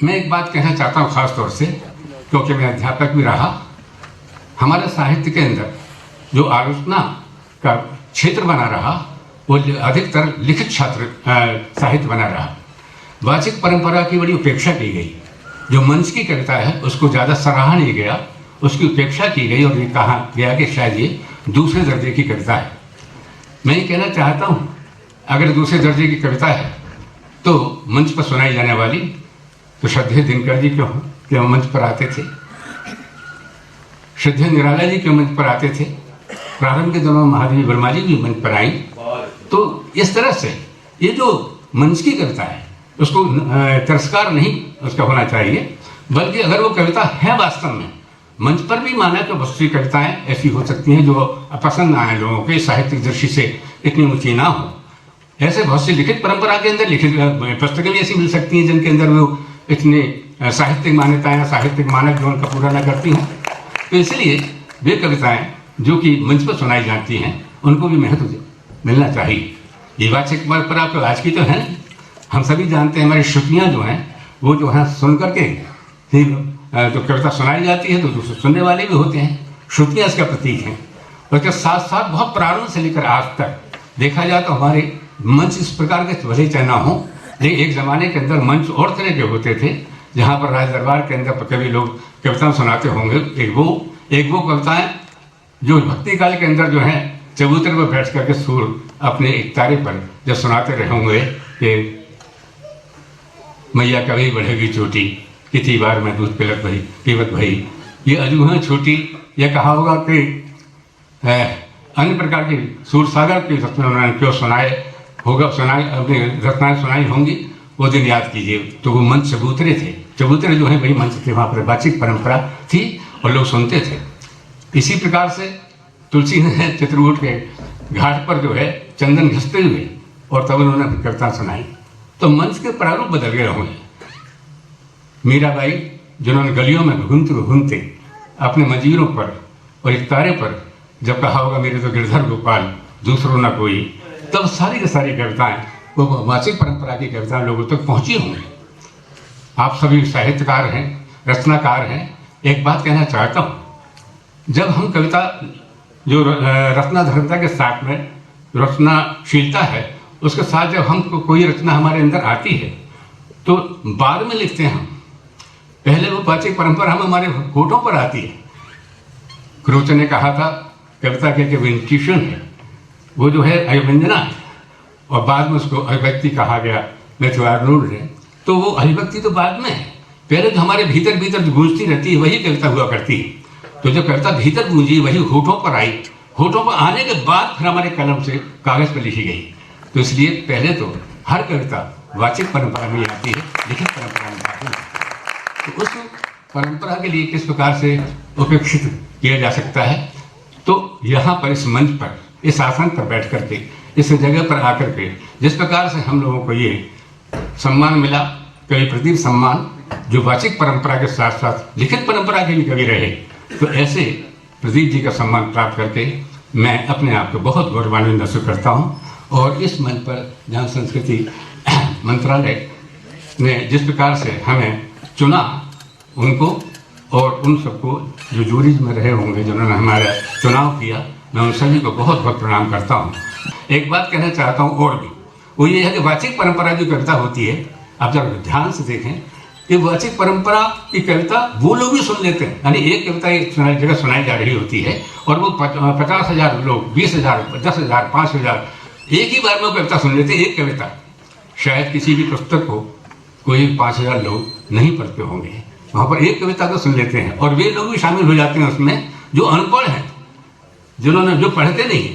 मैं एक बात कहना चाहता हूँ खास तौर से, क्योंकि मैं अध्यापक भी रहा। हमारे साहित्य के अंदर जो आलोचना का क्षेत्र बना रहा वो अधिकतर लिखित छात्र साहित्य बना रहा। वाचिक परंपरा की बड़ी उपेक्षा की गई। जो मंच की कविता है उसको ज़्यादा सराहा नहीं गया, उसकी उपेक्षा की गई और ये कहा गया कि शायद ये दूसरे दर्जे की कविता है। मैं ये कहना चाहता हूँ, अगर दूसरे दर्जे की कविता है तो मंच पर सुनाई जाने वाली तो श्रद्धेय दिनकर जी क्यों मंच पर आते थे, श्रद्धेय निराला जी क्यों मंच पर आते थे, प्रारंभ के दिनों में महादेवी वर्मा जी भी मंच पर आई। तो इस तरह से ये जो मंच की कविता है उसको तिरस्कार नहीं उसका होना चाहिए, बल्कि अगर वो कविता है वास्तव में मंच पर भी माना तो बहुत सी कविताएं ऐसी हो सकती हैं जो पसंद आए लोगों के, साहित्यिक दृष्टि से इतनी ऊंची ना हो। ऐसे बहुत सी लिखित परंपरा के अंदर लिखित पुस्तकें भी ऐसी मिल सकती हैं जिनके अंदर वो इतनी साहित्यिक मान्यताएं, साहित्यिक मानक जो उनका पूरा न करती हैं। तो इसलिए वे कविताएं जो कि मंच पर सुनाई जाती हैं उनको भी महत्व मिलना चाहिए। ये वाचिक परंपरा तो आज की तो है, हम सभी जानते हैं। हमारी श्रुतियाँ जो हैं वो जो है सुन करके ही जो कविता सुनाई जाती है तो दूसरे सुनने वाले भी होते हैं। श्रुतियाँ इसका प्रतीक हैं। उसके साथ साथ बहुत प्रारंभ से लेकर आज तक देखा जाए तो हमारे मंच इस प्रकार के भले चाहे ना हो, लेकिन एक ज़माने के अंदर मंच और तरह के होते थे जहाँ पर राज दरबार के अंदर कभी लोग कविताएं सुनाते होंगे। एक वो कविताएं जो भक्ति काल के अंदर जो है चबूतरे पर बैठ करके सुर अपने एक तारे पर जब सुनाते रहे होंगे कि मैया कभी बढ़ेगी चोटी, कितनी बार मैं दूध पीवत भई, ये अजूह छोटी। यह कहा होगा कि अन्य प्रकार की सूर सागर की रचना उन्होंने क्यों अपनी रचनाएं सुनाई होंगी, वो दिन याद कीजिए। तो वो मंच चबूतरे थे, चबूतरे जो है वही मंच थे, वहाँ पर वाचिक परंपरा थी और लोग सुनते थे। इसी प्रकार से तुलसी ने चित्रकूट के घाट पर जो है चंदन घिसते हुए और तब उन्होंने कविता सुनाई। तो मंच के प्रारूप बदल गए होंगे। मीराबाई जिन्होंने गलियों में घूमते अपने मंजीरों पर और एक तारे पर जब कहा होगा मेरे तो गिरधर गोपाल दूसरों ना कोई, तब सारी की सारी कविताएं वो वाचिक परंपरा की कविताएं लोगों तक पहुंची होंगी। आप सभी साहित्यकार हैं, रचनाकार हैं। एक बात कहना चाहता हूँ, जब हम कविता जो रचनाधर्मता के साथ में रचनाशीलता है उसके साथ जब हम कोई रचना हमारे अंदर आती है तो बाद में लिखते हैं हम, पहले वो वाचिक परंपरा हम हमारे होठों पर आती है। क्रोच ने कहा था कविता के इंट्यूशन है, वो जो है अभिव्यंजना है, और बाद में उसको अभिव्यक्ति कहा गया मैथ्यू है। तो वो अभिव्यक्ति तो बाद में है, पहले तो हमारे भीतर जो गूंजती रहती है वही कविता हुआ करती है। तो जब कविता भीतर गूंजी वही होठों पर आई, होठों पर आने के बाद फिर हमारे कलम से कागज पर लिखी गई। तो इसलिए पहले तो हर कविता वाचिक परंपरा में आती है, लिखित परंपरा में आती है। तो उस परंपरा के लिए किस प्रकार से उपेक्षित किया जा सकता है, तो यहाँ पर इस मंच पर, इस आसन पर बैठ करके, इस जगह पर आकर के जिस प्रकार से हम लोगों को ये सम्मान मिला, कवि प्रदीप सम्मान, जो वाचिक परंपरा के साथ साथ लिखित परंपरा के भी कवि रहे, तो ऐसे प्रदीप जी का सम्मान प्राप्त करके मैं अपने आप को बहुत गौरवान्वित महसूस करता हूँ। और इस मंच पर जहाँ संस्कृति मंत्रालय ने जिस प्रकार से हमें चुना, उनको और उन सबको जो जूरीज में रहे होंगे जिन्होंने हमारा चुनाव किया, मैं उन सभी को बहुत बहुत प्रणाम करता हूँ। एक बात कहना चाहता हूँ और भी, वो ये है कि वाचिक परंपरा जो कविता होती है, आप जब ध्यान से देखें कि वाचिक परंपरा की कविता वो लोग भी सुन लेते हैं। यानी एक कविता एक जगह सुनाई जा रही होती है और वो 50,000 लोग, 20,000, 10,000, 5,000 एक ही बार में वो कविता सुन लेते हैं। एक कविता शायद किसी भी पुस्तक को कोई 5,000 लोग नहीं पढ़ते होंगे, वहाँ पर एक कविता को सुन लेते हैं और वे लोग भी शामिल हो जाते हैं उसमें जो अनपढ़ हैं, जो पढ़ते नहीं है,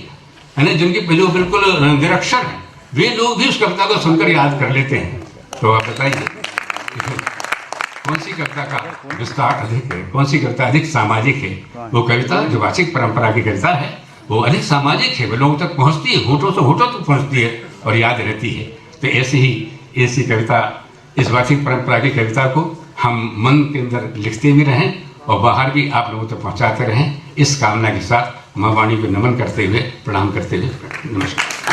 यानी जिनके जो बिल्कुल निरक्षर हैं, वे लोग भी उस कविता को सुनकर याद कर लेते हैं। तो आप बताइए कौन सी कविता का विस्तार अधिक है, कौन सी कविता अधिक सामाजिक है। वो कविता जो वाचिक परंपरा की कविता है वो अधिक सामाजिक है, वो लोगों तक पहुँचती है, होठों से होठों तक पहुँचती है और याद रहती है। तो ऐसी कविता, इस वाचिक परंपरा की कविता को हम मन के अंदर लिखते भी रहें और बाहर भी आप लोगों तक पहुँचाते रहें। इस कामना के साथ माँ वाणी को नमन करते हुए, प्रणाम करते हुए, नमस्कार।